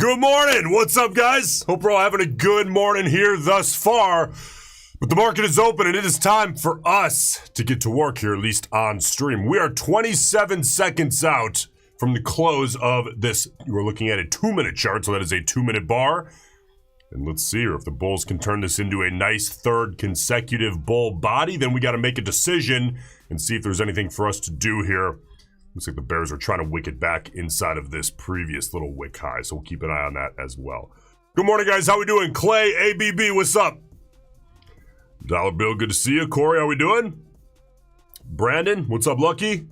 Good morning. What's up, guys? Hope we're all having a good morning here thus far. But the market is open and it is time for us to get to work here, at least on stream. We are 27 seconds out from the close of this. We're looking at a 2-minute chart, so that is a 2-minute bar. And let's see here if the bulls can turn this into a nice third consecutive bull body. Then we got to make a decision and see if there's anything for us to do here. Looks like the bears are trying to wick it back inside of this previous little wick high, so we'll keep an eye on that as well. Good morning, guys. How we doing? Clay, ABB, what's up? Dollar Bill, good to see you. Corey, how we doing? Brandon, what's up, Lucky?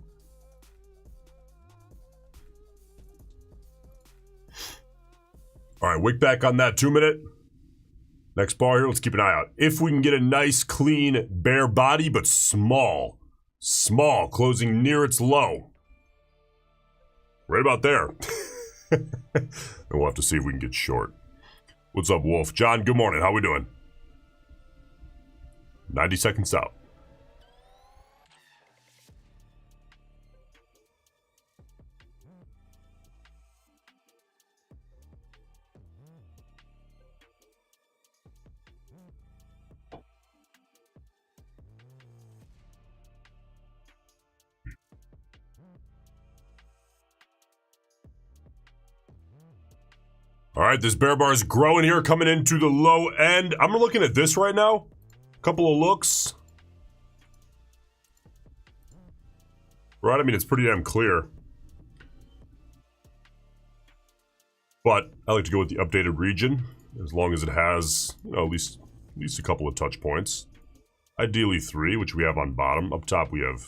All right, wick back on that 2-minute. Next bar here, let's keep an eye out. If we can get a nice, clean, bear body, but small, closing near its low. Right about there. And we'll have to see if we can get short. What's up, Wolf? John, good morning. How we doing? 90 seconds out. All right, this bear bar is growing here, coming into the low end. I'm looking at this right now. Couple of looks. Right, I mean, it's pretty damn clear. But I like to go with the updated region, as long as it has, you know, at least a couple of touch points. Ideally 3, which we have on bottom. Up top, we have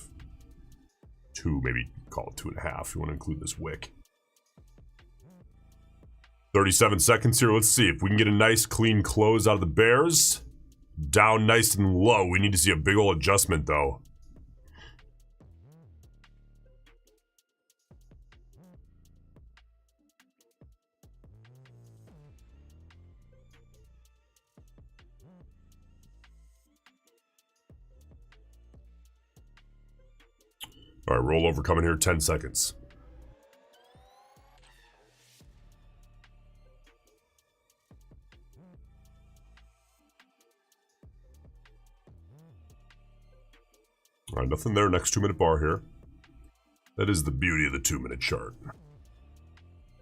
2, maybe call it 2.5 if you want to include this wick. 37 seconds here. Let's see if we can get a nice clean close out of the bears. Down nice and low. We need to see a big old adjustment though. All right, rollover coming here, 10 seconds. All right, nothing there. Next 2-minute bar here. That is the beauty of the 2-minute chart.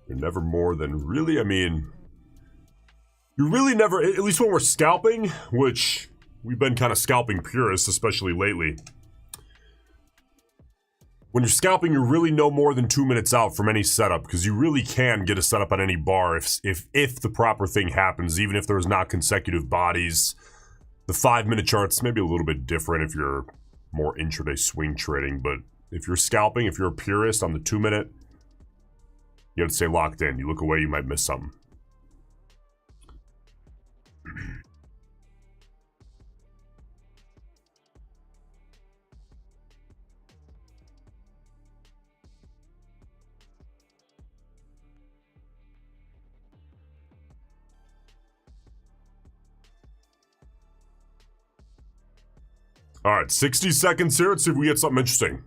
You're never more than really, I mean, you're really never, at least when we're scalping, which we've been kind of scalping purists, especially lately. When you're scalping, you're really no more than 2 minutes out from any setup, because you really can get a setup on any bar if the proper thing happens, even if there's not consecutive bodies. The 5-minute chart's maybe a little bit different if you're more intraday swing trading, but if you're scalping, if you're a purist on the 2-minute, you have to stay locked in. You look away, you might miss something. All right, 60 seconds here. Let's see if we get something interesting.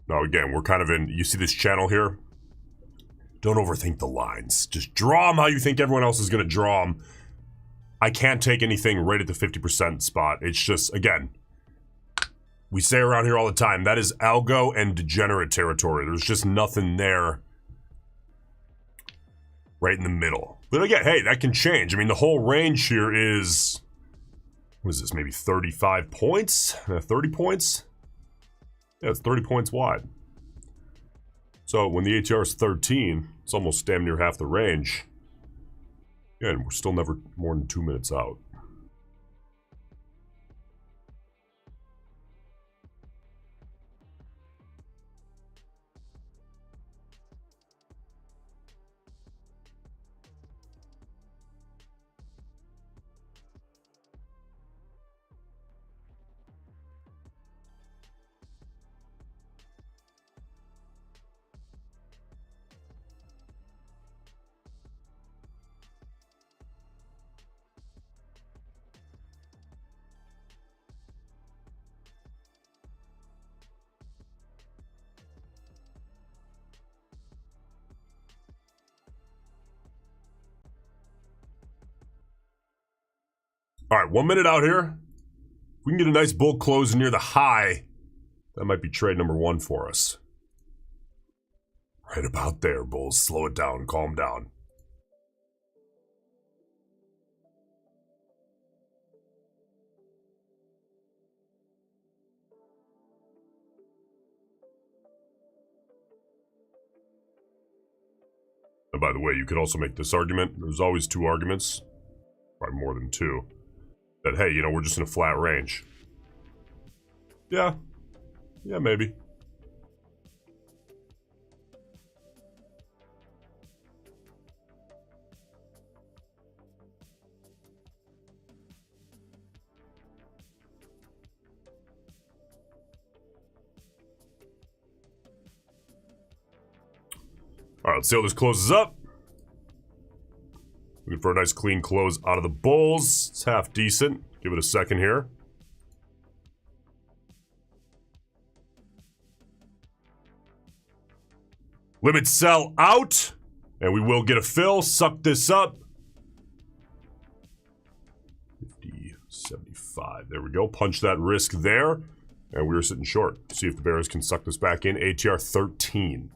Now, again, we're kind of in, you see this channel here? Don't overthink the lines. Just draw them how you think everyone else is going to draw them. I can't take anything right at the 50% spot. It's just, again, we say around here all the time, that is algo and degenerate territory. There's just nothing there right in the middle. But again, hey, that can change. I mean, the whole range here is, what is this, maybe 35 points? 30 points? Yeah, it's 30 points wide. So when the ATR is 13, it's almost damn near half the range. Yeah, and we're still never more than 2 minutes out. All right, 1 minute out here. If we can get a nice bull close near the high, that might be trade number one for us. Right about there, bulls. Slow it down. Calm down. And by the way, you could also make this argument. There's always two arguments, probably more than two, that, hey, you know, we're just in a flat range. Yeah, maybe. All right, let's see how this closes up. Looking for a nice clean close out of the bulls. It's half decent. Give it a second here. Limit sell out. And we will get a fill. Suck this up. 50, 75. There we go. Punch that risk there. And we were sitting short. See if the bears can suck this back in. ATR 13.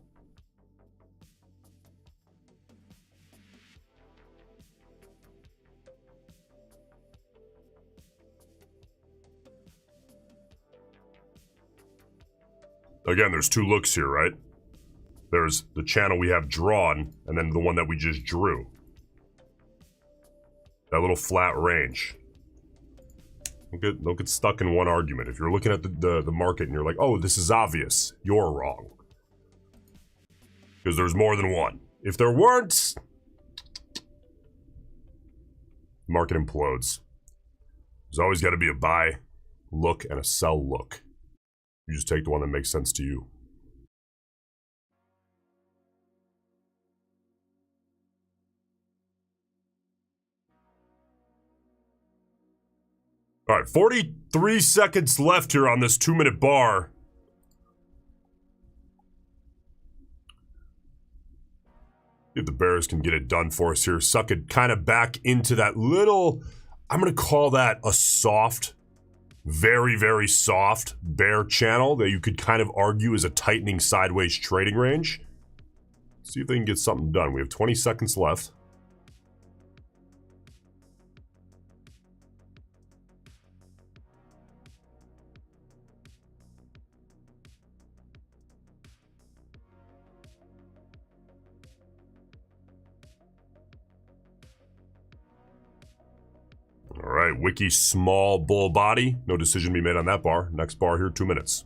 Again, there's two looks here, right? There's the channel we have drawn, and then the one that we just drew. That little flat range. Don't get stuck in one argument. If you're looking at the market and you're like, oh, this is obvious, you're wrong. Because there's more than one. If there weren't, the market implodes. There's always got to be a buy look and a sell look. You just take the one that makes sense to you. All right, 43 seconds left here on this 2-minute bar. If the bears can get it done for us here, suck it kind of back into that little, I'm going to call that a soft, very, very soft bear channel that you could kind of argue is a tightening sideways trading range. See if they can get something done. We have 20 seconds left. All right, Wiki small bull body. No decision to be made on that bar. Next bar here, 2 minutes.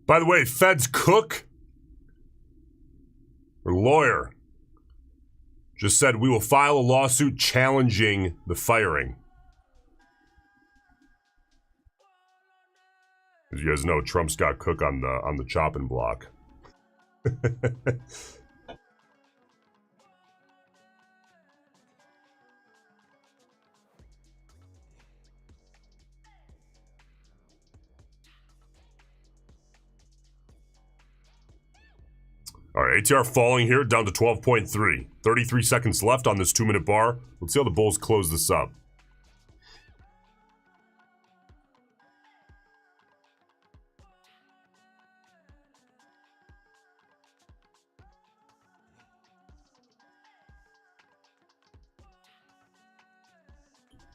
By the way, Fed's cook, or lawyer, just said we will file a lawsuit challenging the firing. As you guys know, Trump's got Cook on the chopping block. All right, ATR falling here down to 12.3. 33 seconds left on this 2-minute bar. Let's see how the bulls close this up.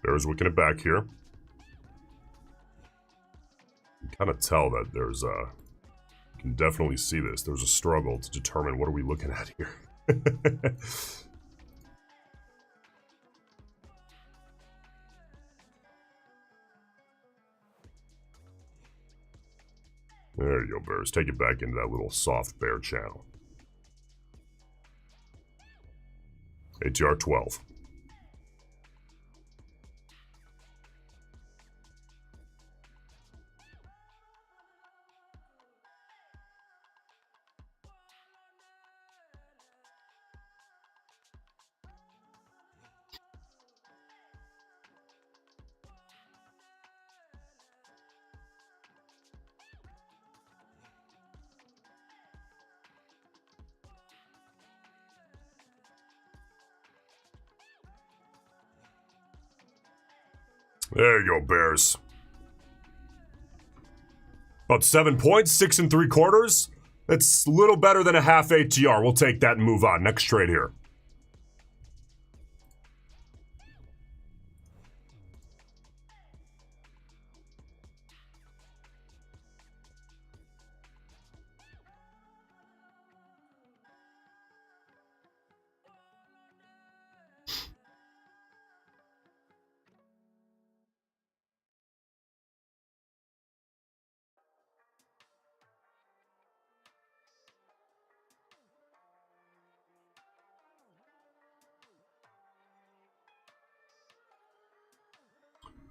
Bears looking it back here. You can kind of tell that there's a... You can definitely see this. There's a struggle to determine what are we looking at here. go, bears. Take it back into that little soft bear channel. ATR 12. There you go, bears. About 7 points, 6 3/4. That's a little better than a half ATR. We'll take that and move on. Next trade here.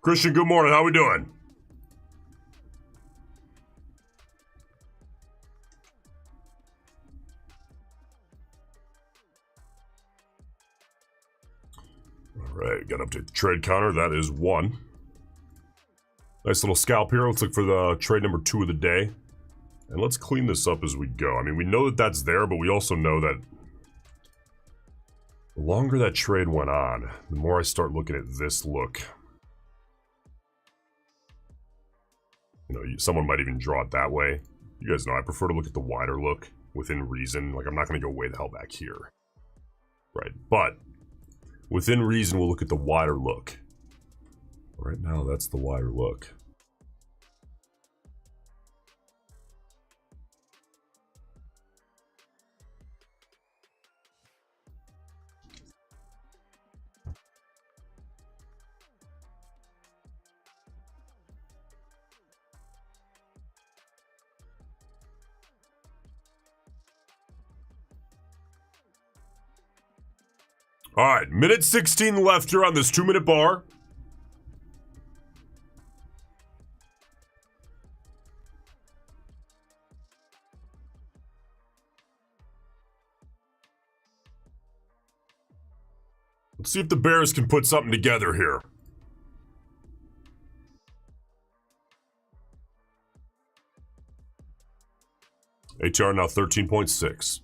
Christian, good morning. How we doing? All right, got up to trade counter. That is 1. Nice little scalp here. Let's look for the trade number 2 of the day. And let's clean this up as we go. I mean, we know that that's there, but we also know that the longer that trade went on, the more I start looking at this look. You know, someone might even draw it that way. You guys know I prefer to look at the wider look within reason. Like, I'm not going to go way the hell back here. Right, but within reason, we'll look at the wider look. Right now, that's the wider look. All right, minute 16 left here on this 2-minute bar. Let's see if the Bears can put something together here. ATR now 13.6.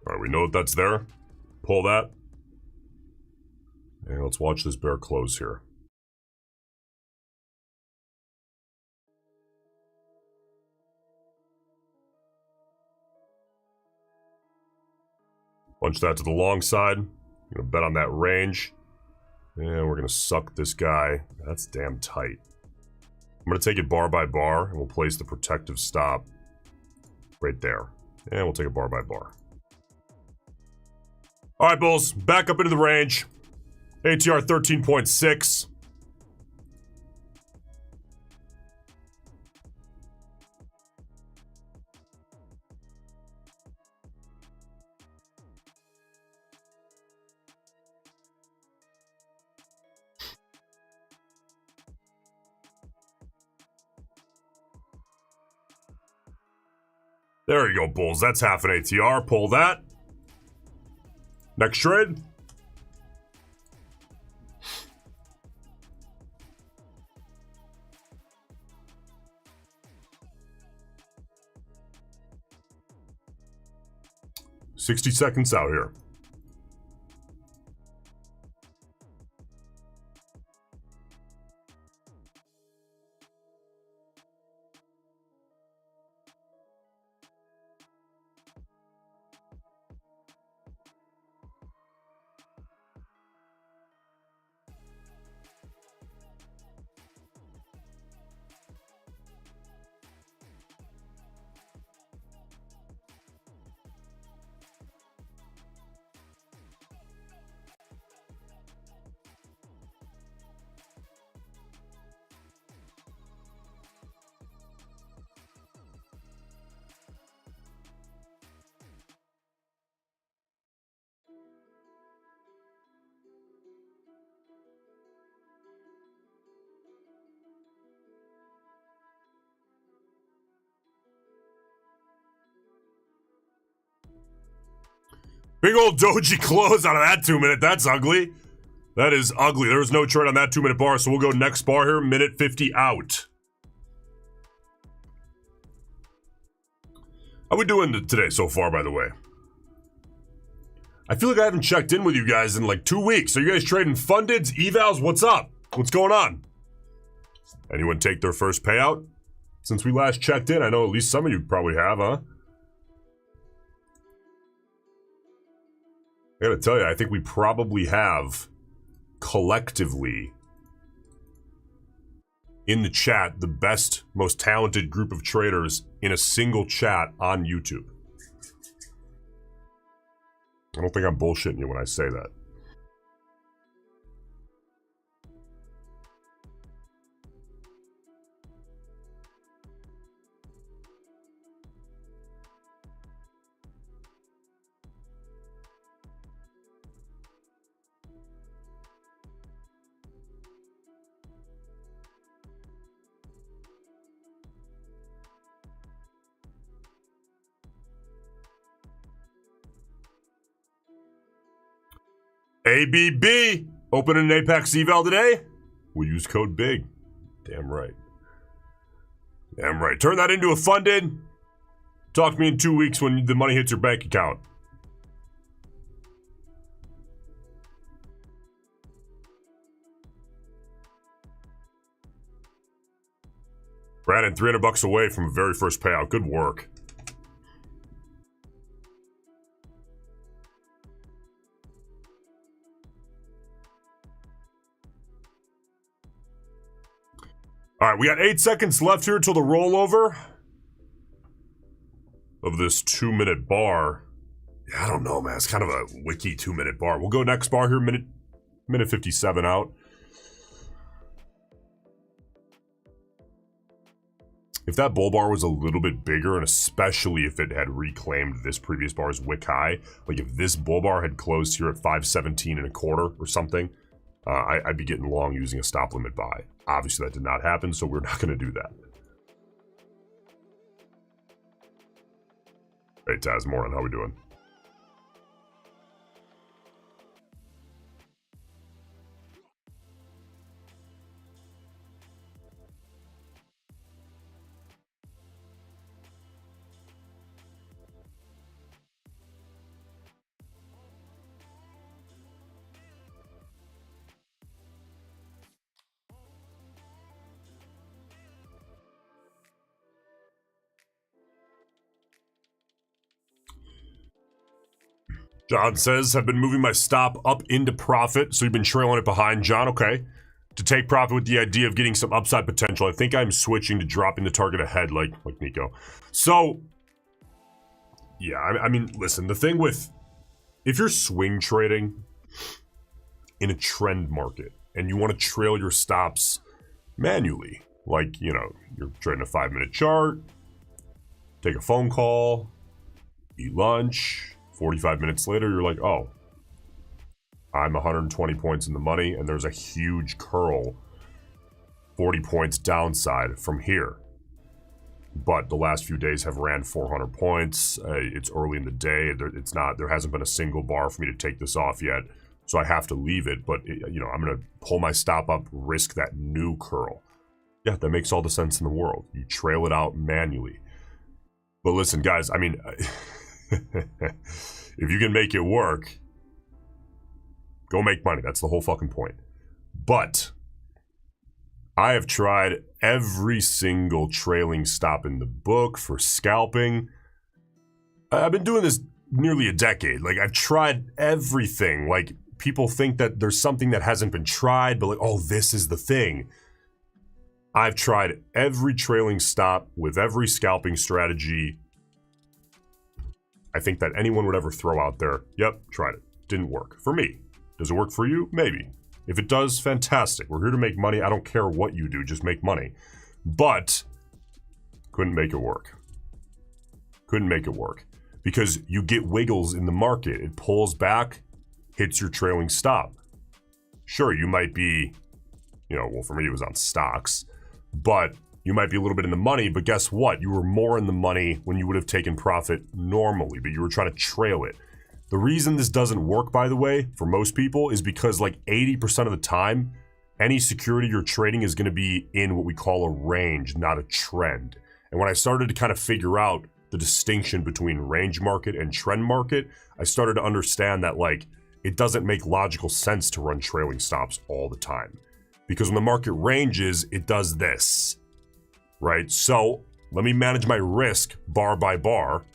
All right, we know that that's there. Pull that. And let's watch this bear close here. Bunch that to the long side. I'm gonna bet on that range. And we're gonna suck this guy. That's damn tight. I'm gonna take it bar by bar, and we'll place the protective stop right there. And we'll take it bar by bar. All right, Bulls, back up into the range. ATR 13.6. There you go, Bulls. That's half an ATR. Pull that. Next trade. $60 seconds out here. Big old doji close out of that 2 minute. That's ugly. That is ugly. There was no trade on that 2 minute bar, so we'll go next bar here. Minute 50 out. How we doing today so far, by the way? I feel like I haven't checked in with you guys in like 2 weeks. Are you guys trading fundeds, evals? What's up? What's going on? Anyone take their first payout? Since we last checked in, I know at least some of you probably have, huh? I gotta tell you, I think we probably have, collectively, in the chat, the best, most talented group of traders in a single chat on YouTube. I don't think I'm bullshitting you when I say that. ABB, opening an Apex eval today. We'll use code BIG. Damn right. Damn right. Turn that into a funded. Talk to me in 2 weeks when the money hits your bank account. Brandon, $300 away from a very first payout. Good work. All right, we got 8 seconds left here till the rollover of this 2 minute bar. Yeah, I don't know, man. It's kind of a wiki 2 minute bar. We'll go next bar here, minute 57 out. If that bull bar was a little bit bigger, and especially if it had reclaimed this previous bar's wick high, like if this bull bar had closed here at 517 and a quarter or something, I'd be getting long using a stop limit buy. Obviously, that did not happen, so we're not going to do that. Hey, Taz, morning. How we doing? John says, I've been moving my stop up into profit, so you've been trailing it behind, John. Okay. To take profit with the idea of getting some upside potential. I think I'm switching to dropping the target ahead like Nico. So, yeah, I mean, listen, the thing with, if you're swing trading in a trend market and you want to trail your stops manually, like, you know, you're trading a 5-minute chart, take a phone call, eat lunch, 45 minutes later, you're like, oh, I'm 120 points in the money, and there's a huge curl, 40 points downside from here. But the last few days have ran 400 points. It's early in the day. There hasn't been a single bar for me to take this off yet, so I have to leave it. But, you know, I'm going to pull my stop up, risk that new curl. Yeah, that makes all the sense in the world. You trail it out manually. But listen, guys, I mean... if you can make it work, go make money. That's the whole fucking point. But I have tried every single trailing stop in the book for scalping. I've been doing this nearly a decade. Like, I've tried everything. Like, people think that there's something that hasn't been tried, but like, oh, this is the thing. I've tried every trailing stop with every scalping strategy I think that anyone would ever throw out there. Yep, tried it. Didn't work. For me. Does it work for you? Maybe. If it does, fantastic. We're here to make money. I don't care what you do, just make money. But couldn't make it work. Couldn't make it work. Because you get wiggles in the market. It pulls back, hits your trailing stop. Sure, you might be, you know, well, for me it was on stocks, but you might be a little bit in the money, but guess what? You were more in the money when you would have taken profit normally, but you were trying to trail it. The reason this doesn't work, by the way, for most people is because like 80% of the time, any security you're trading is going to be in what we call a range, not a trend. And when I started to kind of figure out the distinction between range market and trend market, I started to understand that like it doesn't make logical sense to run trailing stops all the time. Because when the market ranges, it does this, right? So let me manage my risk bar by bar,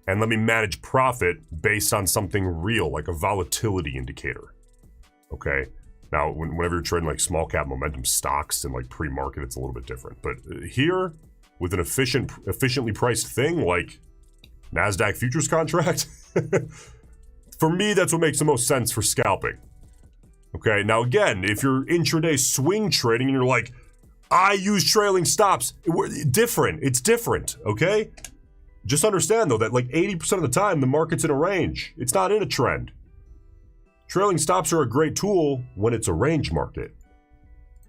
and let me manage profit based on something real, like a volatility indicator, okay? Now, whenever you're trading like small cap momentum stocks and like pre-market, it's a little bit different. But here, with an efficiently priced thing like NASDAQ futures contract, for me, that's what makes the most sense for scalping. Okay, now again, if you're intraday swing trading and you're like, I use trailing stops, it's different, okay? Just understand though that like 80% of the time, the market's in a range. It's not in a trend. Trailing stops are a great tool when it's a range market.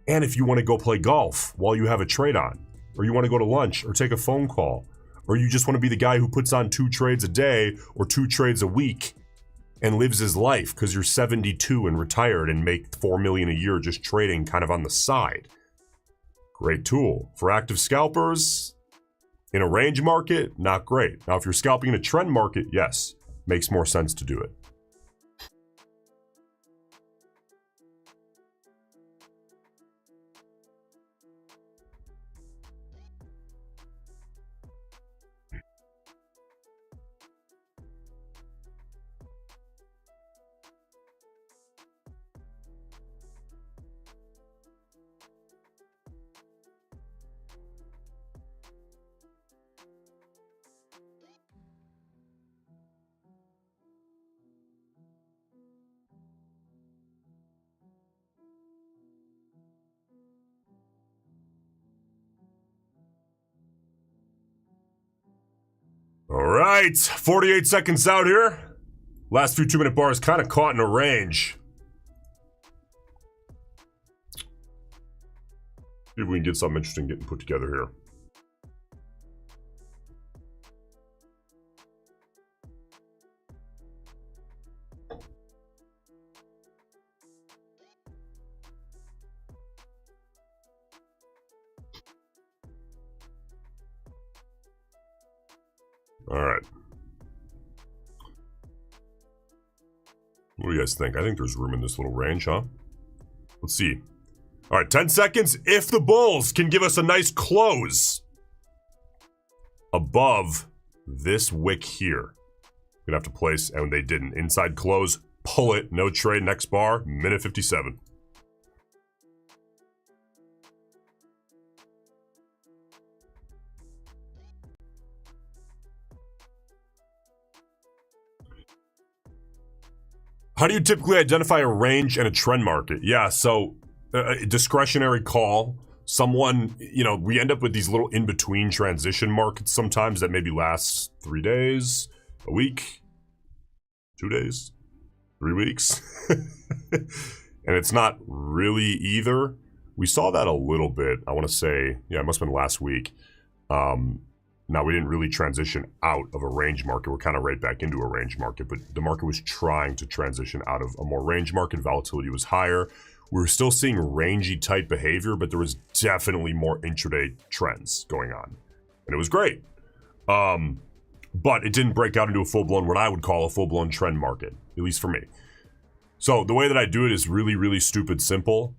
And if you want to go play golf while you have a trade on, or you want to go to lunch or take a phone call, or you just want to be the guy who puts on 2 trades a day or 2 trades a week and lives his life because you're 72 and retired and make $4 million a year just trading kind of on the side. Great tool. For active scalpers, in a range market, not great. Now, if you're scalping in a trend market, yes, makes more sense to do it. All right, 48 seconds out here. Last few 2-minute bars kind of caught in a range. See if we can get something interesting getting put together here. All right. What do you guys think? I think there's room in this little range, huh? Let's see. All right, 10 seconds. If the bulls can give us a nice close above this wick here, we're gonna have to place, and they didn't. Inside close, pull it, no trade, next bar, minute 57. How do you typically identify a range and a trend market? Yeah, so a discretionary call. Someone, you know, we end up with these little in-between transition markets sometimes that maybe last 3 days, a week, 2 days, 3 weeks. And it's not really either. We saw that a little bit. I want to say, yeah, it must have been last week. Now, we didn't really transition out of a range market. We're kind of right back into a range market, but the market was trying to transition out of a more range market. Volatility was higher. We were still seeing rangy type behavior, but there was definitely more intraday trends going on. And it was great. But it didn't break out into a full-blown, what I would call a full-blown trend market, at least for me. So the way that I do it is really, really stupid simple.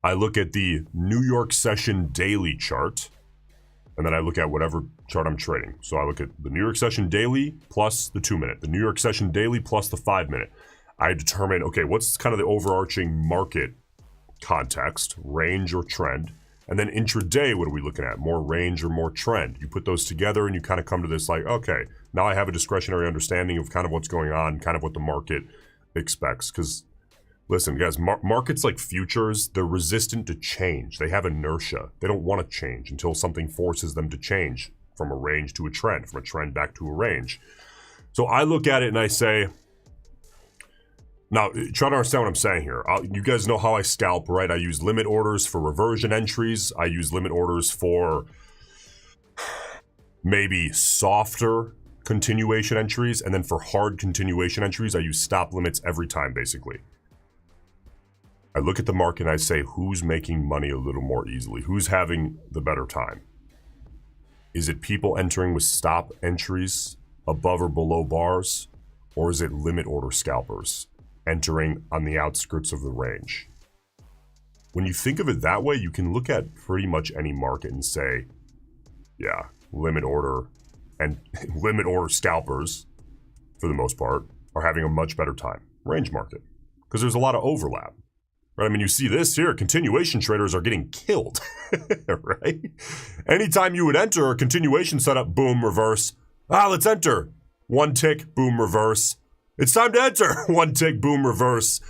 I look at the New York session daily chart, and then I look at whatever chart I'm trading. So I look at the New York session daily plus the 2-minute, the New York session daily plus the 5-minute. I determine, okay, what's kind of the overarching market context, range or trend, and then intraday, what are we looking at? More range or more trend? You put those together and you kind of come to this like, okay, now I have a discretionary understanding of kind of what's going on, kind of what the market expects. Because listen, guys, markets like futures, they're resistant to change. They have inertia. They don't want to change until something forces them to change from a range to a trend, from a trend back to a range. So I look at it and I say, now, try to understand what I'm saying here. You guys know how I scalp, right? I use limit orders for reversion entries. I use limit orders for maybe softer continuation entries, and then for hard continuation entries, I use stop limits every time, basically. I look at the market and I say, who's making money a little more easily? Who's having the better time? Is it people entering with stop entries above or below bars? Or is it limit order scalpers entering on the outskirts of the range? When you think of it that way, you can look at pretty much any market and say, yeah, limit order and limit order scalpers, for the most part, are having a much better time. Range market. Because there's a lot of overlap. Right? I mean, you see this here, continuation traders are getting killed, right? Anytime you would enter a continuation setup, boom, reverse. Let's enter. One tick, boom, reverse. It's time to enter. One tick, boom, reverse.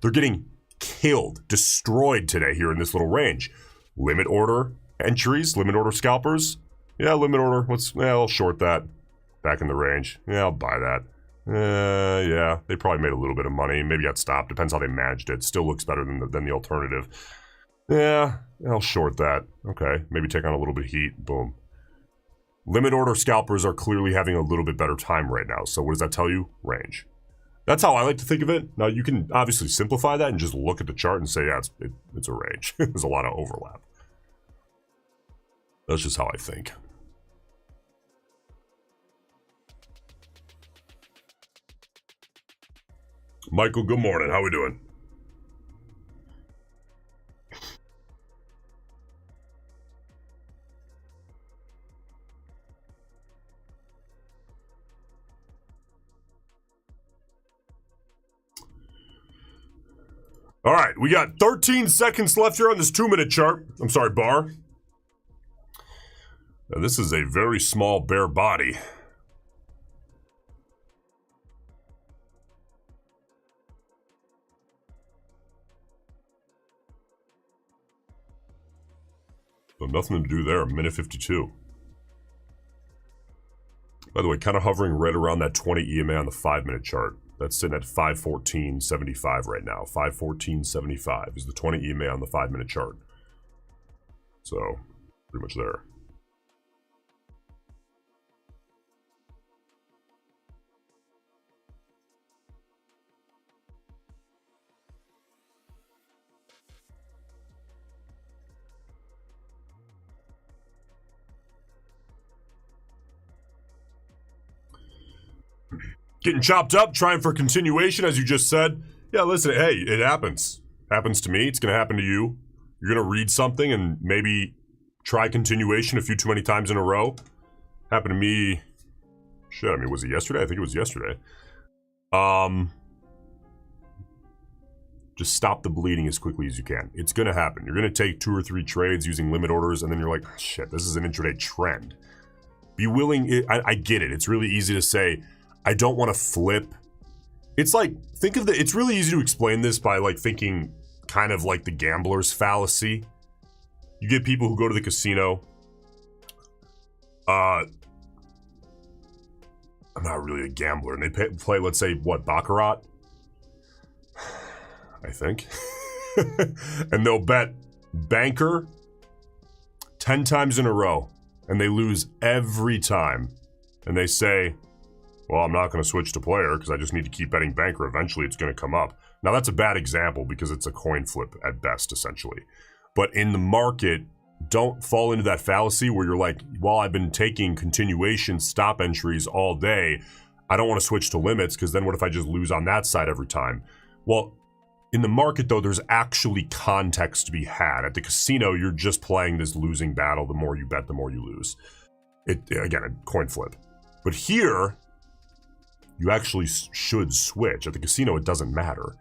They're getting killed, destroyed today here in this little range. Limit order entries, limit order scalpers. Yeah, limit order. I'll short that. Back in the range. Yeah, I'll buy that. Yeah, they probably made a little bit of money. Maybe got stopped. Depends how they managed it. Still looks better than the alternative. Yeah, I'll short that. Okay, maybe take on a little bit of heat. Boom. Limit order scalpers are clearly having a little bit better time right now. So what does that tell you? Range. That's how I like to think of it. Now, you can obviously simplify that and just look at the chart and say, yeah, it's a range. There's a lot of overlap. That's just how I think. Michael, good morning. How we doing? All right, we got 13 seconds left here on this 2-minute chart. I'm sorry, bar. Now, this is a very small bare body. So nothing to do there, minute 52. By the way, kind of hovering right around that 20 EMA on the 5-minute chart. That's sitting at 514.75 right now. 514.75 is the 20 EMA on the 5-minute chart. So, pretty much there. Getting chopped up, trying for continuation, as you just said. Yeah, listen, hey, it happens. Happens to me. It's going to happen to you. You're going to read something and maybe try continuation a few too many times in a row. Happened to me. Shit, I mean, was it yesterday? I think it was yesterday. Just stop the bleeding as quickly as you can. It's going to happen. You're going to take 2 or 3 trades using limit orders, and then you're like, shit, this is an intraday trend. Be willing. I get it. It's really easy to say, I don't want to flip. It's like, it's really easy to explain this by like thinking kind of like the gambler's fallacy. You get people who go to the casino. I'm not really a gambler. And they play, let's say, what, Baccarat? I think. And they'll bet banker 10 times in a row. And they lose every time. And they say, well, I'm not going to switch to player because I just need to keep betting banker. Eventually, it's going to come up. Now, that's a bad example because it's a coin flip at best, essentially. But in the market, don't fall into that fallacy where you're like, well, I've been taking continuation stop entries all day. I don't want to switch to limits because then what if I just lose on that side every time? Well, in the market, though, there's actually context to be had. At the casino, you're just playing this losing battle. The more you bet, the more you lose. Again, a coin flip. But here, you actually should switch. At the casino, it doesn't matter.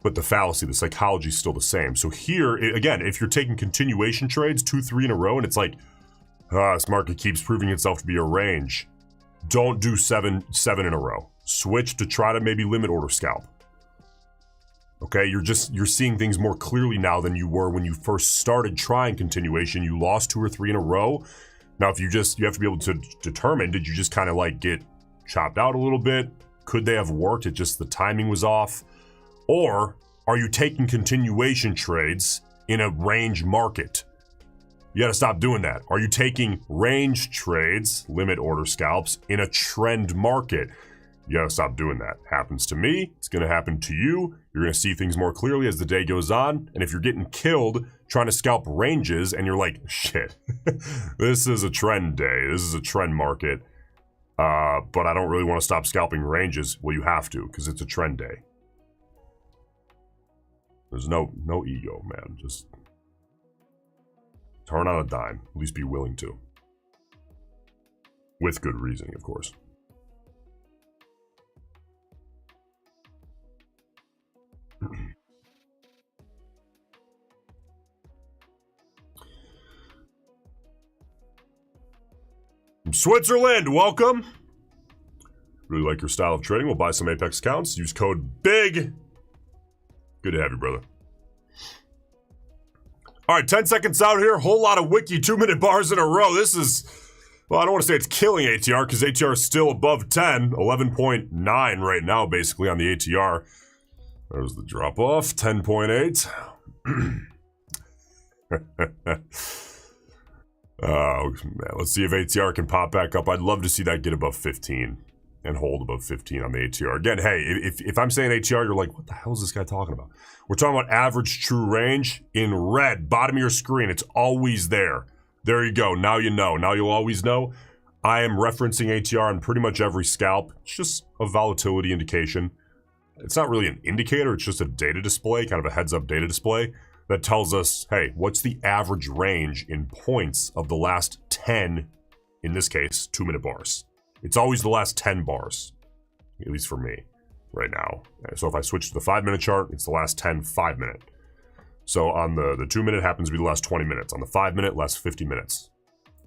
But the fallacy, the psychology is still the same. So here, again, if you're taking continuation trades, 2, 3 in a row, and it's like, this market keeps proving itself to be a range, don't do 7 in a row. Switch to try to maybe limit order scalp. Okay, you're seeing things more clearly now than you were when you first started trying continuation. You lost 2 or 3 in a row. Now, if you have to be able to determine, did you just kind of like get chopped out a little bit? Could they have worked? It just the timing was off. Or are you taking continuation trades in a range market? You got to stop doing that. Are you taking range trades, limit order scalps, in a trend market? You got to stop doing that. Happens to me. It's going to happen to you. You're going to see things more clearly as the day goes on. And if you're getting killed trying to scalp ranges and you're like, shit, this is a trend day. This is a trend market. But I don't really want to stop scalping ranges. Well, you have to because it's a trend day. There's no ego, man. Just turn on a dime. At least be willing to. With good reasoning, of course. From Switzerland, welcome. Really like your style of trading. We'll buy some Apex accounts. Use code BIG. Good to have you, brother. All right, 10 seconds out here. Whole lot of wiki 2-minute bars in a row. This is, well, I don't want to say it's killing ATR because ATR is still above 10. 11.9 right now, basically, on the ATR. There's the drop off. 10.8. Oh, man. Let's see if ATR can pop back up. I'd love to see that get above 15 and hold above 15 on the ATR. Again, hey, if I'm saying ATR, you're like, what the hell is this guy talking about? We're talking about average true range in red, bottom of your screen. It's always there. There you go. Now you know. Now you'll always know. I am referencing ATR on pretty much every scalp. It's just a volatility indication. It's not really an indicator. It's just a data display, kind of a heads-up data display that tells us, hey, what's the average range in points of the last 10, in this case, 2-minute bars. It's always the last 10 bars, at least for me right now. So if I switch to the 5-minute chart, it's the last 10 5-minute. So on the 2-minute happens to be the last 20 minutes. On the 5-minute, last 50 minutes.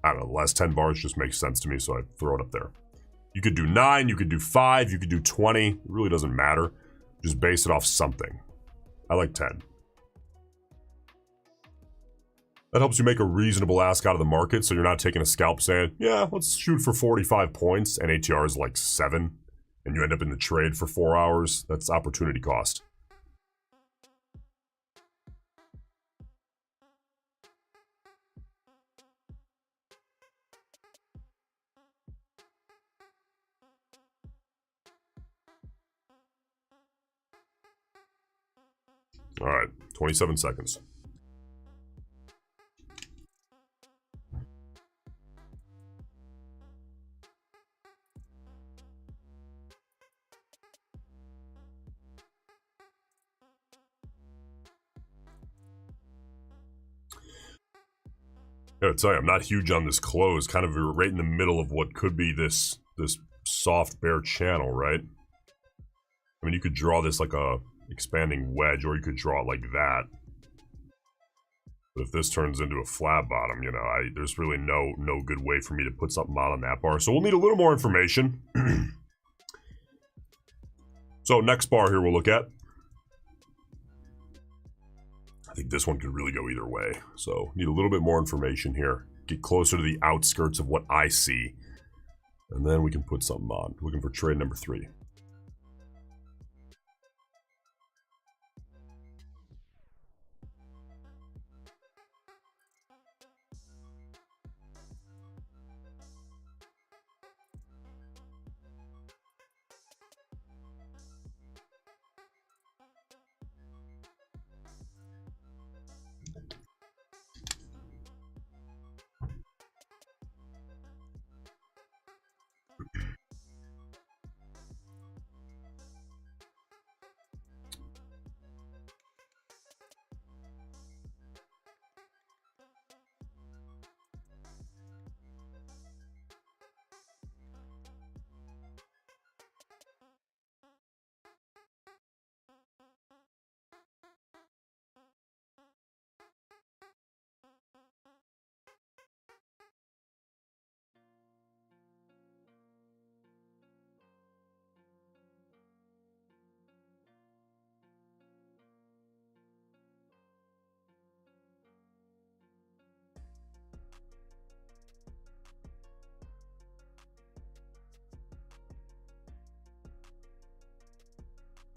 I don't know, the last 10 bars just makes sense to me, so I throw it up there. You could do 9, you could do 5, you could do 20. It really doesn't matter. Just base it off something. I like 10. That helps you make a reasonable ask out of the market, so you're not taking a scalp saying, yeah, let's shoot for 45 points, and ATR is like 7, and you end up in the trade for 4 hours. That's opportunity cost. All right, 27 seconds. I gotta tell you, I'm not huge on this close. Kind of right in the middle of what could be this soft bear channel, right? I mean, you could draw this like a expanding wedge, or you could draw it like that. But if this turns into a flat bottom, you know, there's really no good way for me to put something out on that bar. So we'll need a little more information. So next bar here we'll look at. I think this one could really go either way. So need a little bit more information here. Get closer to the outskirts of what I see. And then we can put something on. Looking for trade number 3.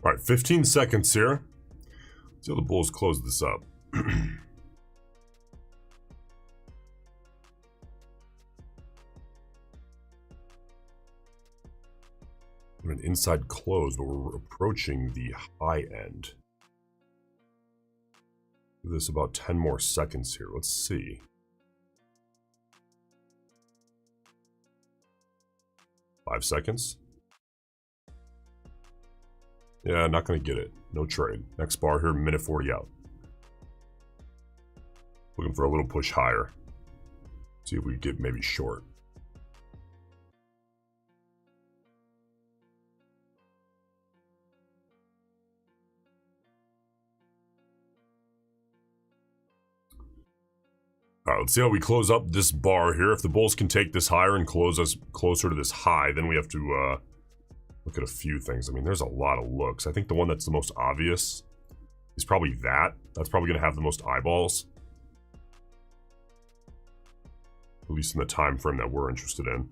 All right, 15 seconds here. Let's see how the Bulls close this up. We're an inside close, but we're approaching the high end. Give this about 10 more seconds here. Let's see. 5 seconds. Yeah, not going to get it. No trade. Next bar here, minute 40 out. Looking for a little push higher. See if we get maybe short. All right, let's see how we close up this bar here. If the bulls can take this higher and close us closer to this high, then we have to look at a few things. I mean, there's a lot of looks. I think the one that's the most obvious is probably that. That's probably going to have the most eyeballs. At least in the time frame that we're interested in.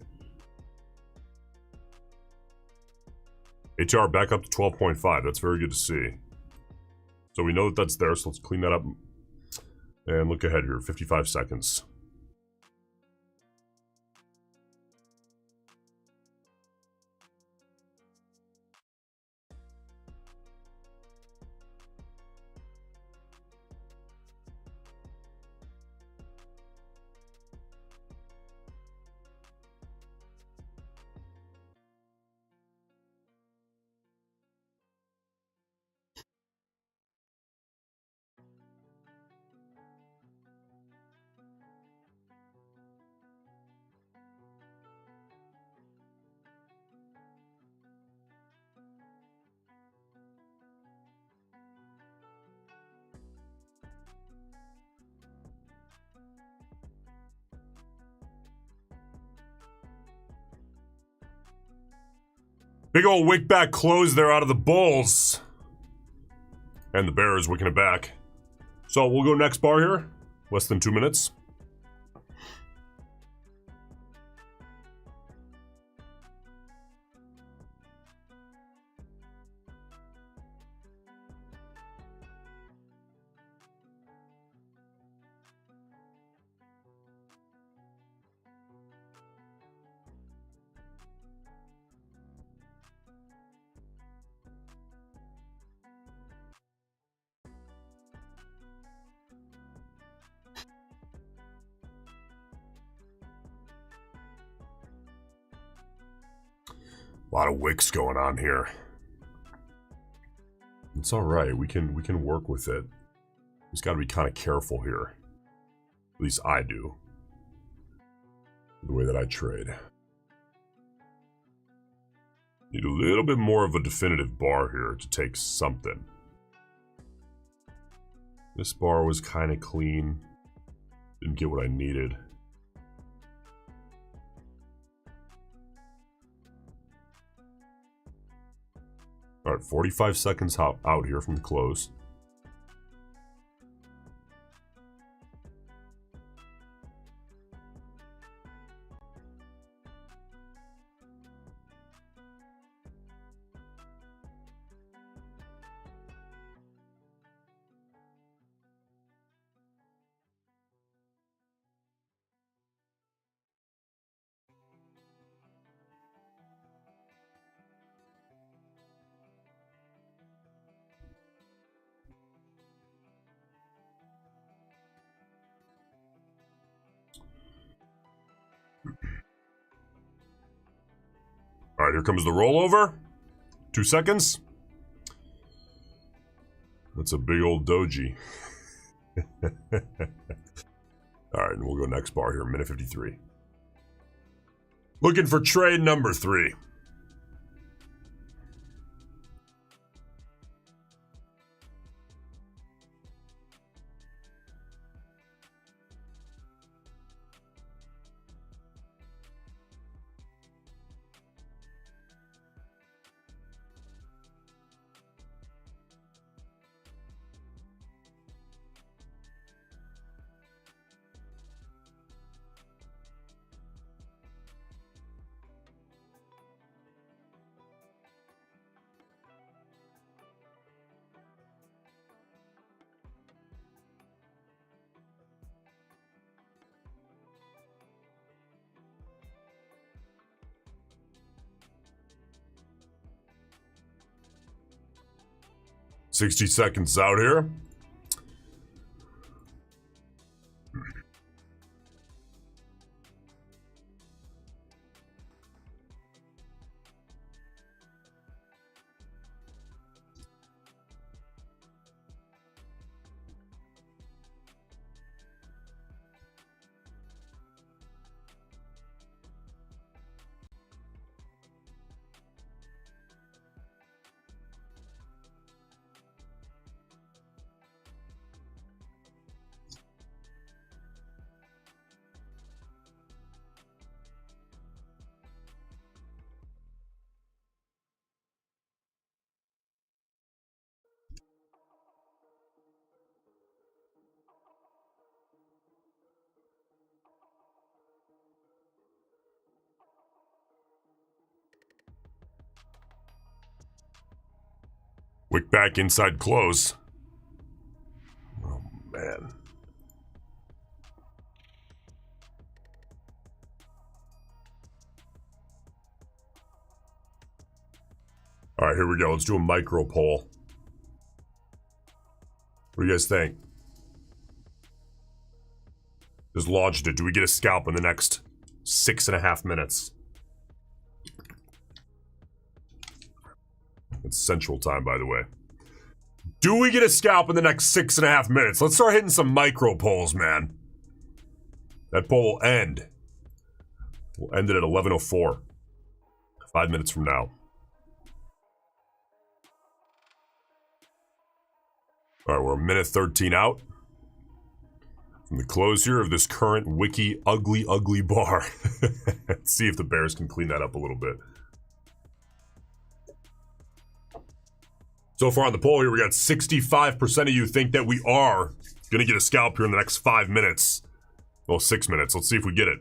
ATR back up to 12.5. That's very good to see. So we know that that's there, so let's clean that up. And look ahead here, 55 seconds. Big old wick back close there out of the bulls. And the bear is wicking it back. So we'll go next bar here. Less than 2 minutes. A lot of wicks going on here. It's all right. We can work with it. Just got to be kind of careful here. At least I do. The way that I trade. Need a little bit more of a definitive bar here to take something. This bar was kind of clean. Didn't get what I needed. All right, 45 seconds out here from the close. All right, here comes the rollover. 2 seconds. That's a big old doji. All right, and we'll go next bar here, minute 53. Looking for trade number 3. 60 seconds out here. Wick back inside close. Oh, man. All right, here we go. Let's do a micro poll. What do you guys think? Just launched it. Do we get a scalp in the next 6.5 minutes? It's Central Time, by the way. Do we get a scalp in the next 6.5 minutes? Let's start hitting some micro polls, man. That poll will end. We'll end it at 11:04. 5 minutes from now. All right, we're a minute 13 out from the close here of this current wiki ugly bar. Let's see if the Bears can clean that up a little bit. So far on the poll here, we got 65% of you think that we are going to get a scalp here in the next 5 minutes. Well, 6 minutes. Let's see if we get it.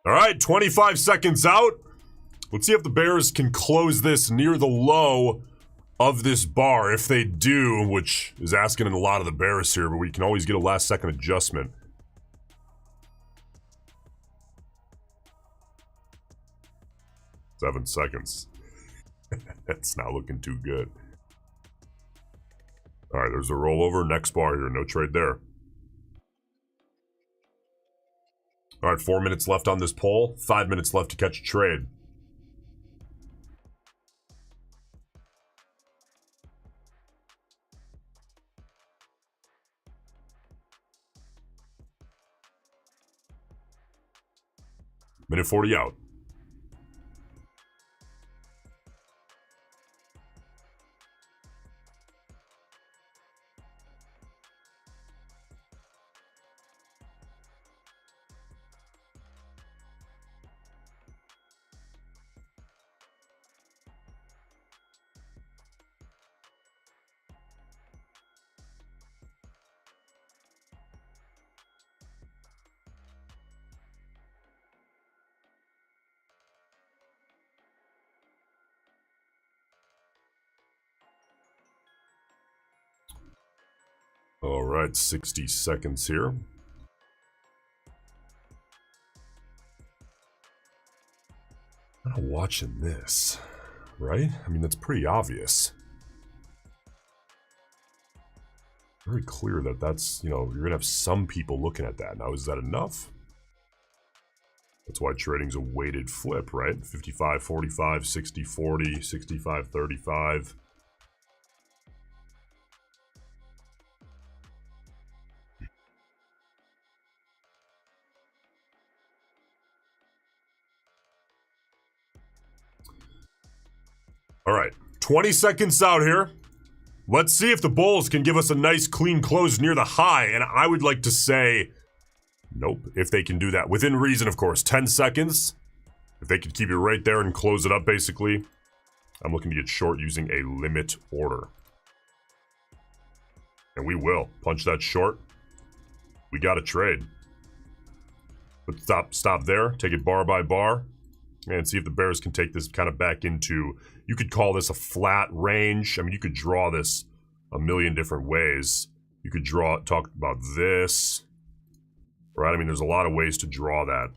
All right, 25 seconds out. Let's see if the Bears can close this near the low of this bar. If they do, which is asking a lot of the Bears here, but we can always get a last second adjustment. Seven seconds. That's not looking too good. All right, there's a rollover. Next bar here. No trade there. All right, 4 minutes left on this poll. 5 minutes left to catch a trade. Minute 40 out. All right, 60 seconds here. I'm not watching this, right? I mean, that's pretty obvious. Very clear that that's, you know, you're going to have some people looking at that. Now, is that enough? That's why trading's a weighted flip, right? 55-45, 60-40, 65-35. All right, 20 seconds out here. Let's see if the Bulls can give us a nice clean close near the high, and I would like to say nope, if they can do that. Within reason, of course. 10 seconds. If they could keep it right there and close it up, basically. I'm looking to get short using a limit order. And we will. Punch that short. We got a trade. But stop there. Take it bar by bar. And see if the bears can take this kind of back into, you could call this a flat range. I mean, you could draw this a million different ways. You could talk about this, right? I mean, there's a lot of ways to draw that.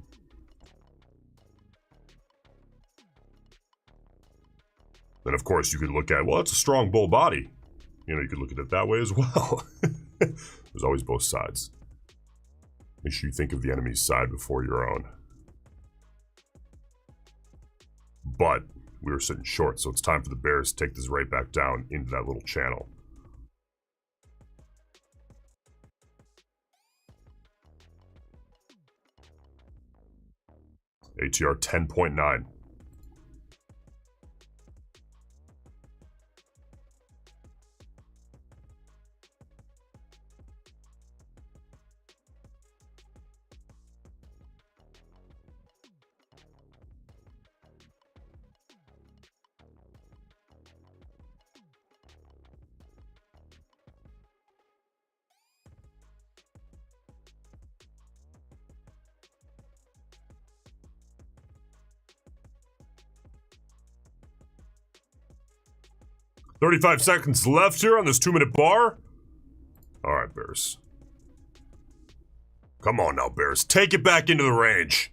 Then, of course, you could look at, well, it's a strong bull body. You know, you could look at it that way as well. There's always both sides. Make sure you think of the enemy's side before your own. But we were sitting short, so it's time for the bears to take this right back down into that little channel. ATR 10.9. "35 seconds left here on this 2-minute bar." All right, bears. Come on now, bears. Take it back into the range.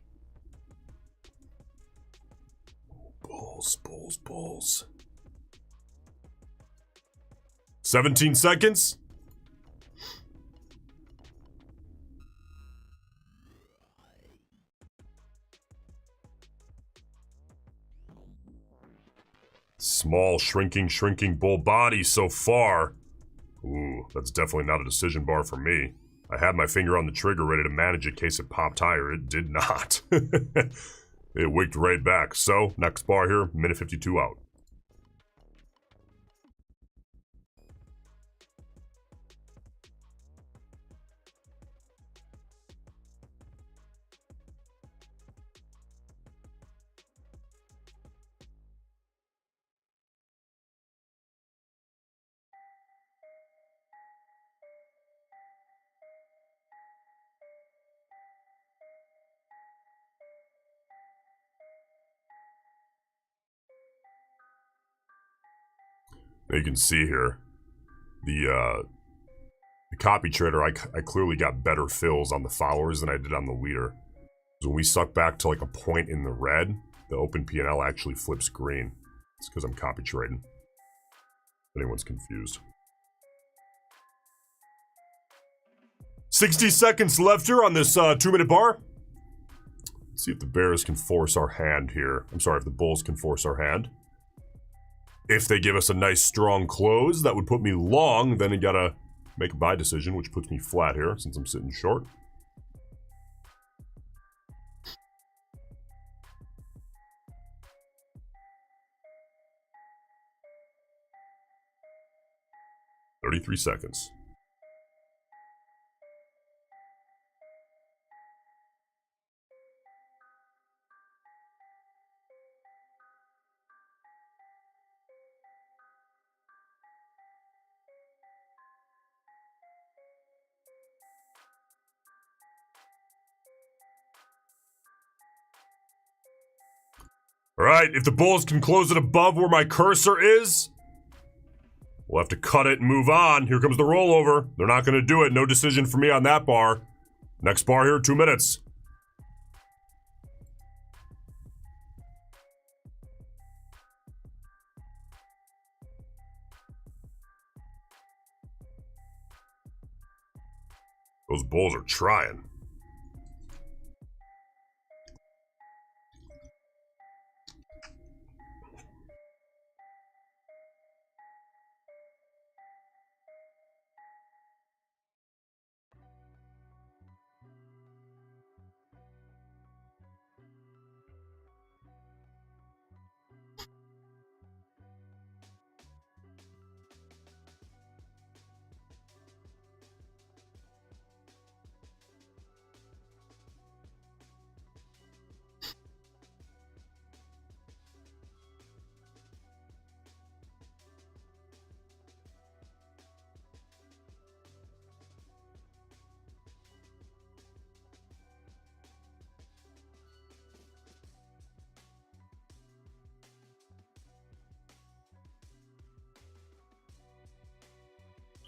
Bulls, bulls, bulls. 17 seconds. Small, shrinking bull body so far. Ooh, that's definitely not a decision bar for me. I had my finger on the trigger ready to manage in case it popped higher. It did not. It wicked right back. So, next bar here, minute 52 out. Now you can see here, the copy trader, I clearly got better fills on the followers than I did on the leader. So when we suck back to like a point in the red, the open P&L actually flips green. It's because I'm copy trading. If anyone's confused. 60 seconds left here on this 2-minute bar. Let's see if the bears can force our hand here. I'm sorry, if the bulls can force our hand. If they give us a nice strong close, that would put me long. Then I gotta make a buy decision, which puts me flat here since I'm sitting short. "33 seconds. All right, if the bulls can close it above where my cursor is, we'll have to cut it and move on. Here comes the rollover. They're not going to do it. No decision for me on that bar. Next bar here, 2 minutes. Those bulls are trying.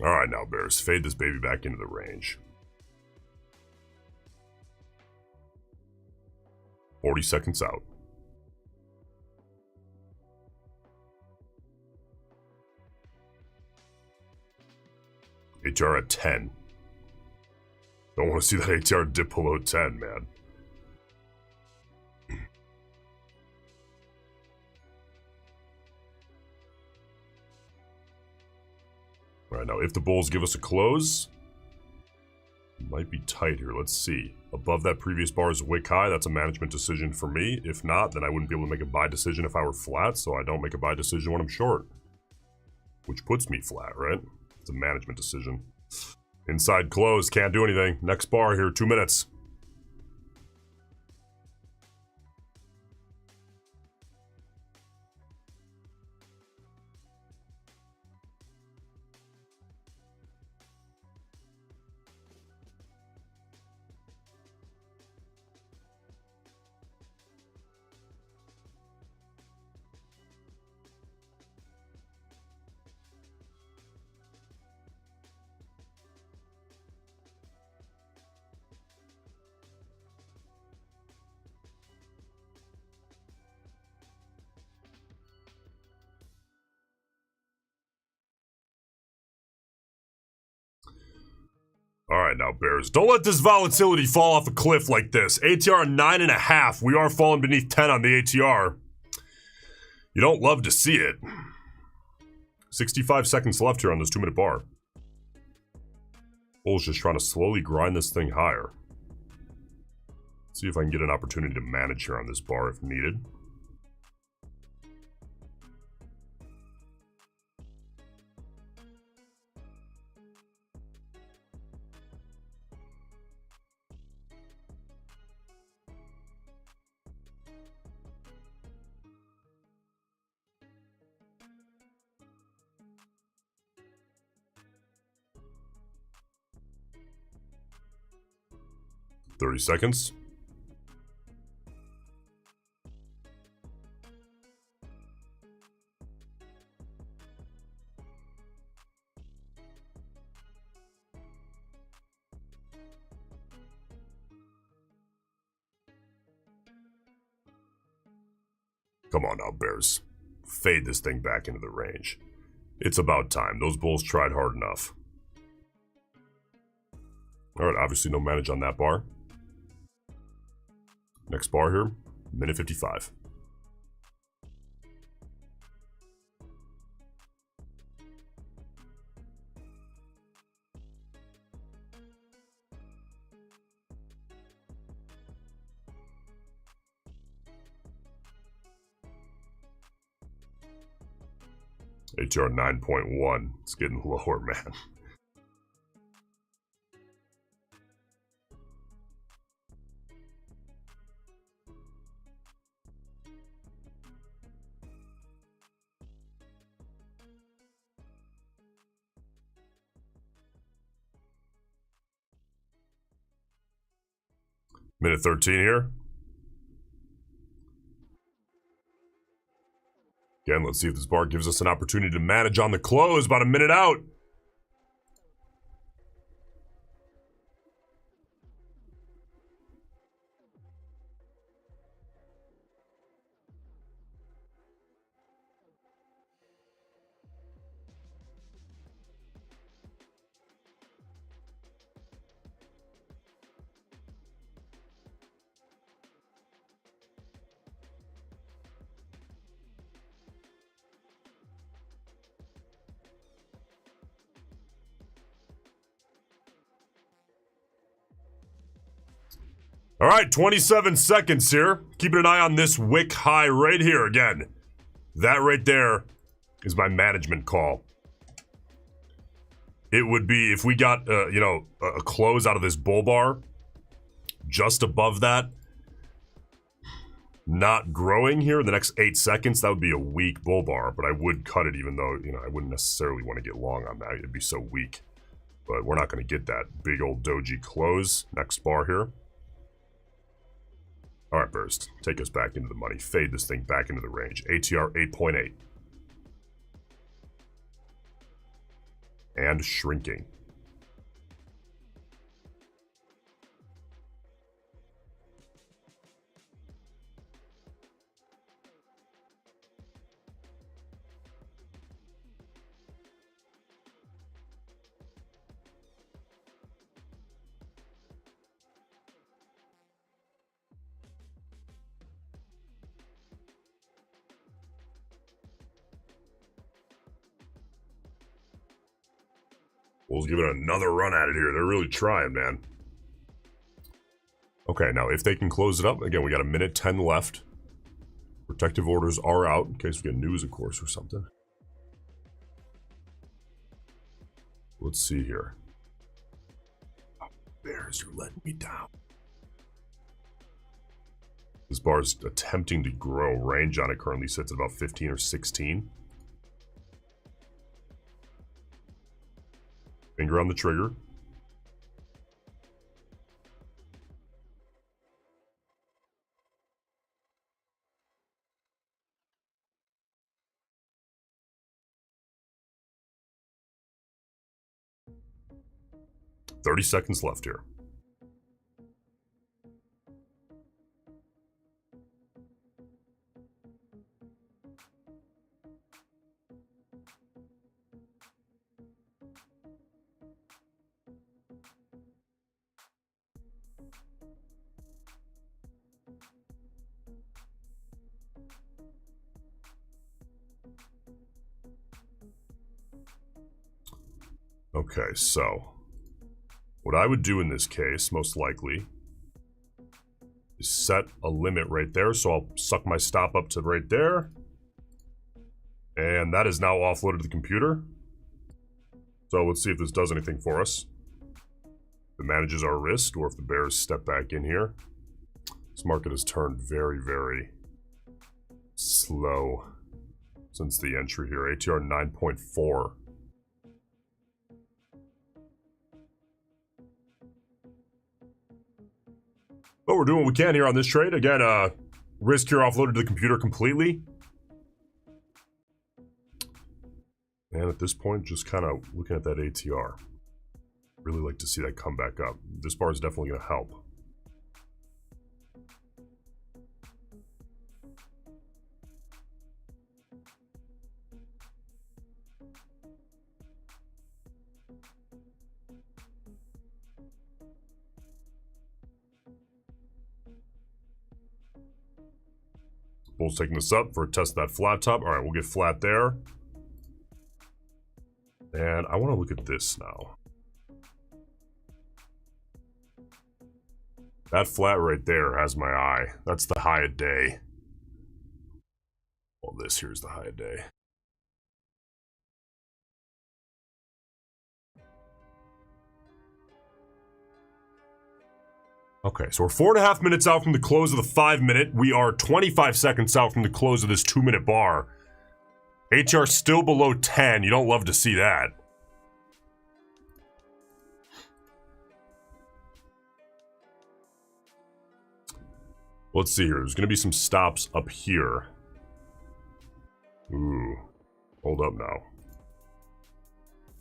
All right, now, Bears. Fade this baby back into the range. 40 seconds out. ATR at 10. Don't want to see that ATR dip below 10, man. All right, now if the bulls give us a close, it might be tight here. Let's see. Above that previous bar is a wick high. That's a management decision for me. If not, then I wouldn't be able to make a buy decision if I were flat, so I don't make a buy decision when I'm short. Which puts me flat, right? It's a management decision. Inside close, can't do anything. Next bar here, 2 minutes. All right, now, Bears. Don't let this volatility fall off a cliff like this. ATR 9.5. We are falling beneath 10 on the ATR. You don't love to see it. 65 seconds left here on this 2-minute bar. Bull's just trying to slowly grind this thing higher. See if I can get an opportunity to manage here on this bar if needed. $30 seconds. Come on now, Bears. Fade this thing back into the range. It's about time. Those bulls tried hard enough. All right, obviously no manage on that bar. Next bar here, minute 55. ATR 9.1. It's getting lower, man. Minute 13 here. Again, let's see if this bar gives us an opportunity to manage on the close. About a minute out. All right, 27 seconds here. Keeping an eye on this wick high right here again. That right there is my management call. It would be if we got, a close out of this bull bar just above that, not growing here in the next 8 seconds, that would be a weak bull bar, but I would cut it even though, I wouldn't necessarily want to get long on that. It'd be so weak. But we're not going to get that big old doji close. Next bar here. All right, Burst, take us back into the money. Fade this thing back into the range. ATR 8.8. and shrinking. We'll give it another run at it here. They're really trying, man. Okay, now if they can close it up, again, we got 1:10 left. Protective orders are out, in case we get news, of course, or something. Let's see here. Oh, bears, you're letting me down. This bar is attempting to grow. Range on it currently sits at about 15 or 16. Finger on the trigger. "30 seconds left here. Okay, so what I would do in this case, most likely, is set a limit right there. So I'll suck my stop up to right there. And that is now offloaded to the computer. So let's see if this does anything for us. If it manages our risk, or if the bears step back in here. This market has turned very, very slow since the entry here. ATR 9.4. But we're doing what we can here on this trade. Again, risk here offloaded to the computer completely. And at this point, just kind of looking at that ATR. Really like to see that come back up. This bar is definitely going to help. Bull's taking this up for a test of that flat top. All right, we'll get flat there. And I want to look at this now. That flat right there has my eye. That's the high of day. Well, this here's the high of day. Okay, so we're 4.5 minutes out from the close of the 5-minute. We are 25 seconds out from the close of this 2-minute bar. HR still below 10. You don't love to see that. Let's see here. There's going to be some stops up here. Ooh. Hold up now.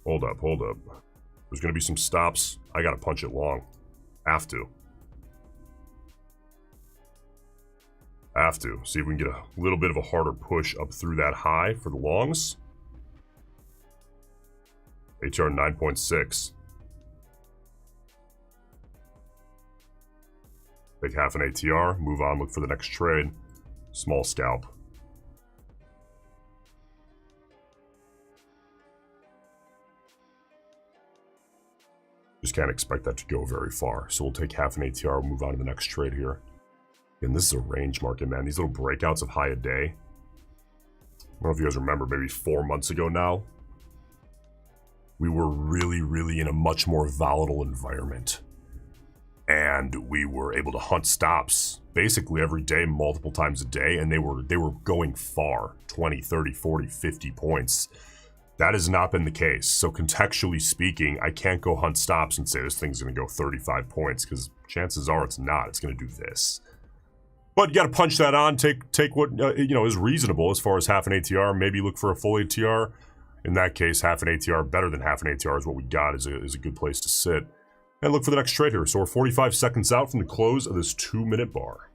Hold up, hold up. There's going to be some stops. I got to punch it long. Have to. Have to. See if we can get a little bit of a harder push up through that high for the longs. HR 9.6. Take half an ATR, move on, look for the next trade. Small scalp. Just can't expect that to go very far. So we'll take half an ATR, move on to the next trade here. And this is a range market, man. These little breakouts of high a day. I don't know if you guys remember, maybe 4 months ago now. We were really in a much more volatile environment. And we were able to hunt stops basically every day, multiple times a day. And they were going far, 20, 30, 40, 50 points. That has not been the case. So contextually speaking, I can't go hunt stops and say this thing's going to go 35 points because chances are it's not. It's going to do this. But you got to punch that on, take what is reasonable as far as half an ATR. Maybe look for a full ATR. In that case, half an ATR, better than half an ATR is what we got, is a good place to sit. And look for the next trade here. So we're 45 seconds out from the close of this 2-minute bar.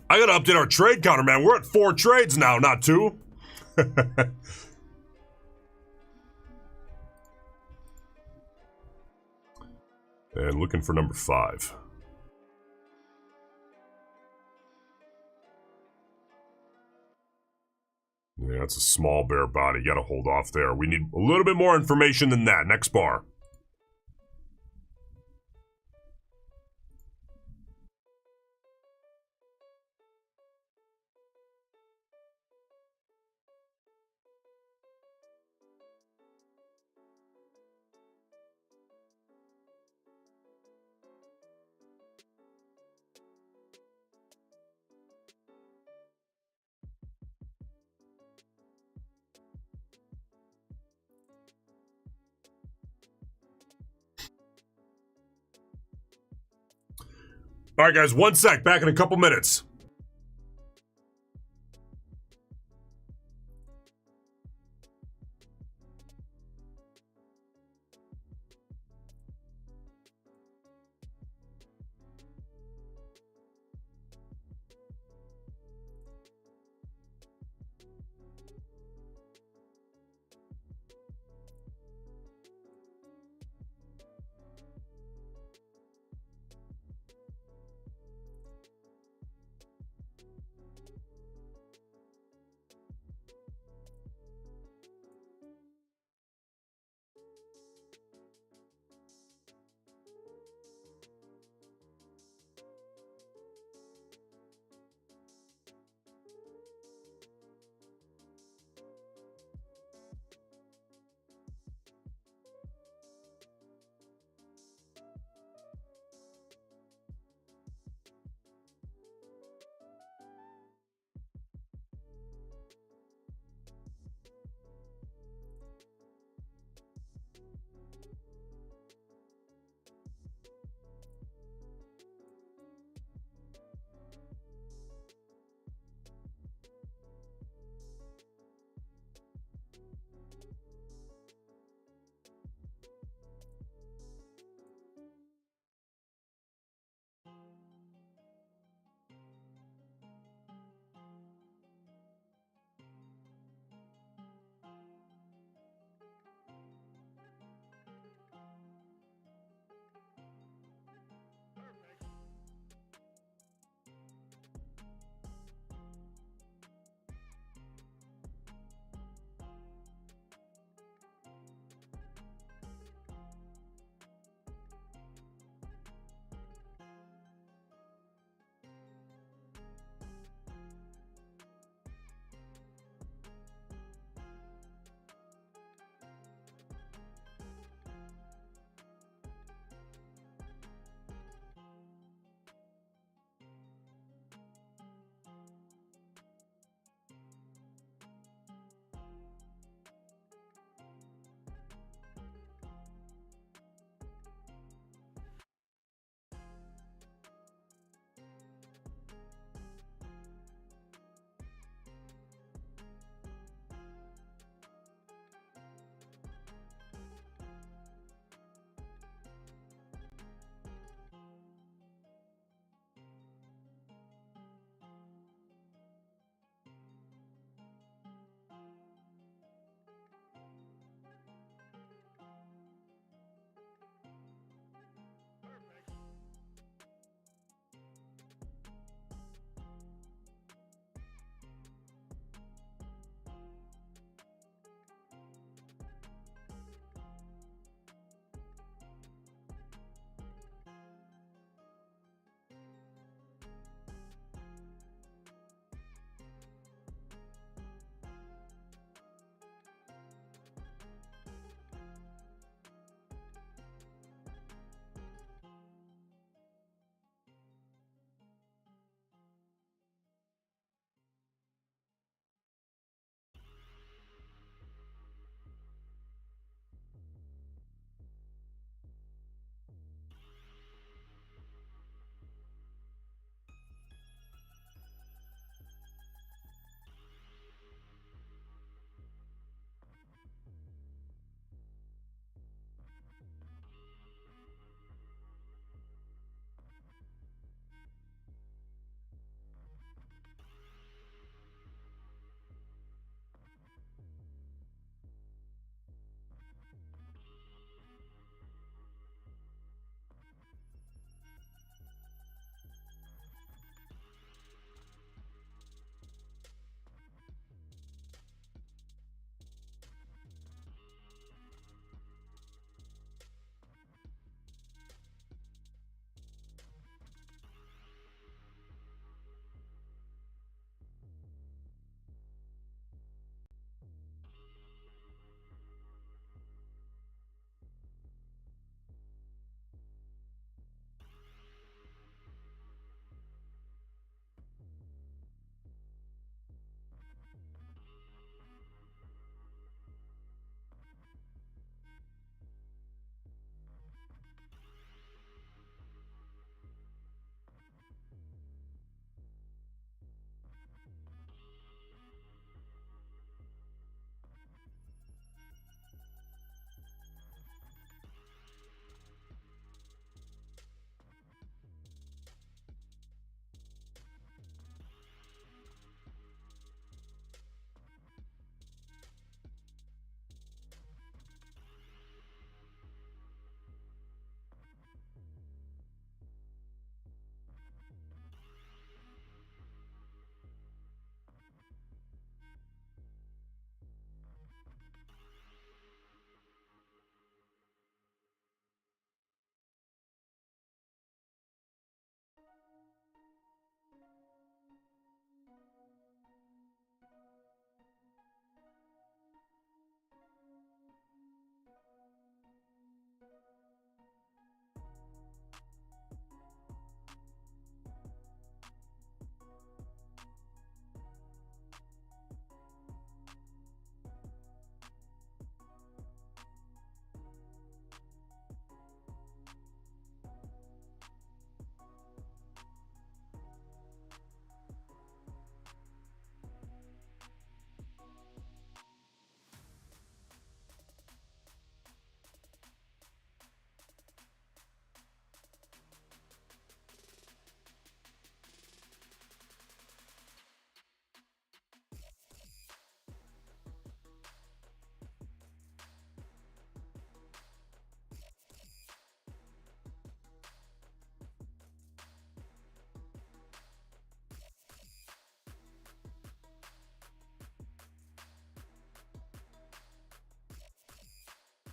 I gotta update our trade counter, man. We're at 4 trades now, not 2. And looking for number 5. Yeah, that's a small bare body. You gotta hold off there. We need a little bit more information than that. Next bar. All right, guys, 1 sec. Back in a couple minutes.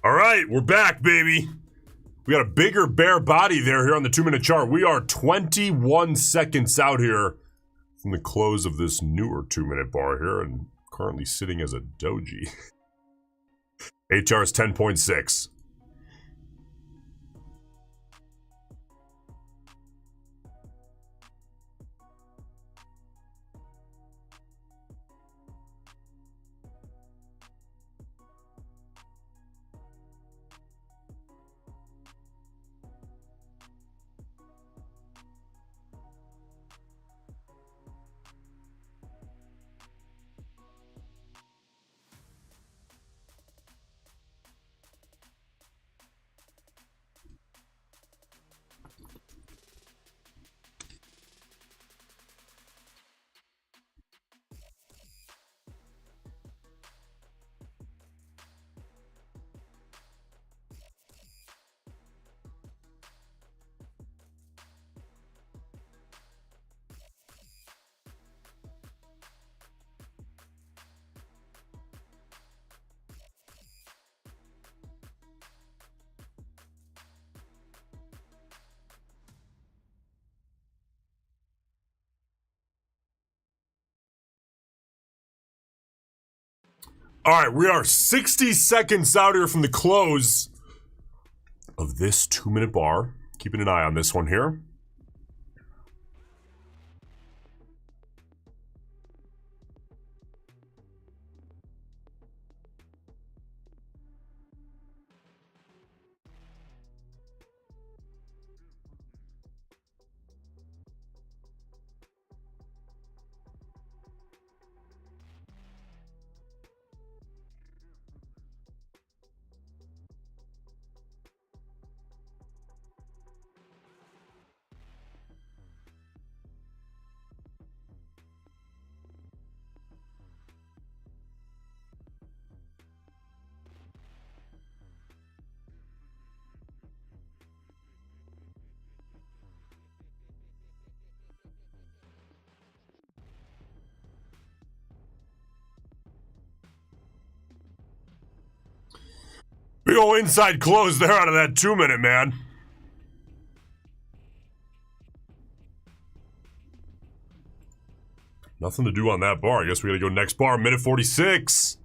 All right, we're back, baby. We got a bigger bare body there here on the 2-minute chart. We are 21 seconds out here from the close of this newer 2-minute bar here and currently sitting as a doji. HR is 10.6. All right, we are 60 seconds out here from the close of this 2-minute bar. Keeping an eye on this one here. Big ol' inside close there out of that 2-minute, man. Nothing to do on that bar. I guess we gotta go next bar, minute 46.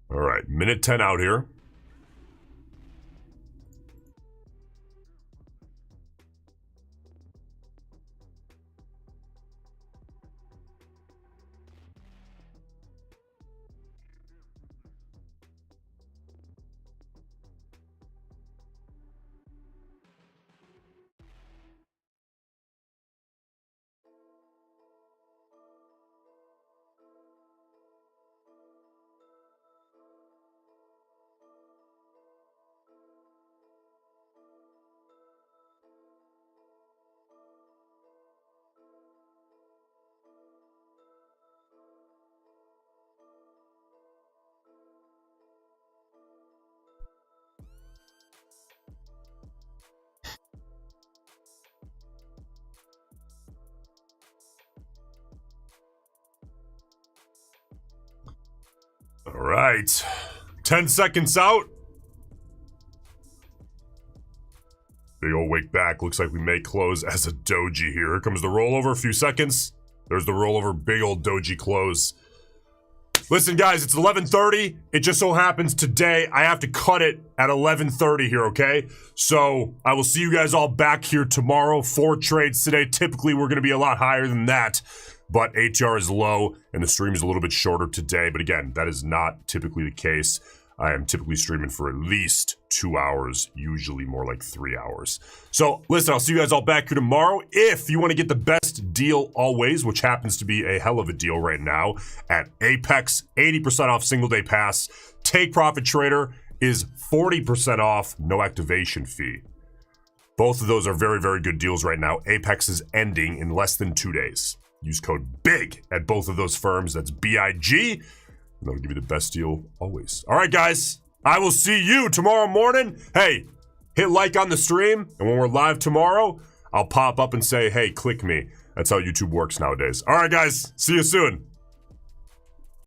All right, minute 10 out here. All right, 10 seconds out. Big ol' wake back. Looks like we may close as a doji here. Here comes the rollover. A few seconds. There's the rollover. Big old doji close. Listen, guys, it's 11:30. It just so happens today I have to cut it at 11:30 here, okay? So I will see you guys all back here tomorrow. 4 trades today. Typically, we're going to be a lot higher than that. But HR is low, and the stream is a little bit shorter today. But again, that is not typically the case. I am typically streaming for at least 2 hours, usually more like 3 hours. So listen, I'll see you guys all back here tomorrow. If you want to get the best deal always, which happens to be a hell of a deal right now at Apex, 80% off single day pass. Take Profit Trader is 40% off, no activation fee. Both of those are very, very good deals right now. Apex is ending in less than 2 days. Use code BIG at both of those firms. That's BIG. And that'll give you the best deal always. All right, guys. I will see you tomorrow morning. Hey, hit like on the stream. And when we're live tomorrow, I'll pop up and say, hey, click me. That's how YouTube works nowadays. All right, guys. See you soon.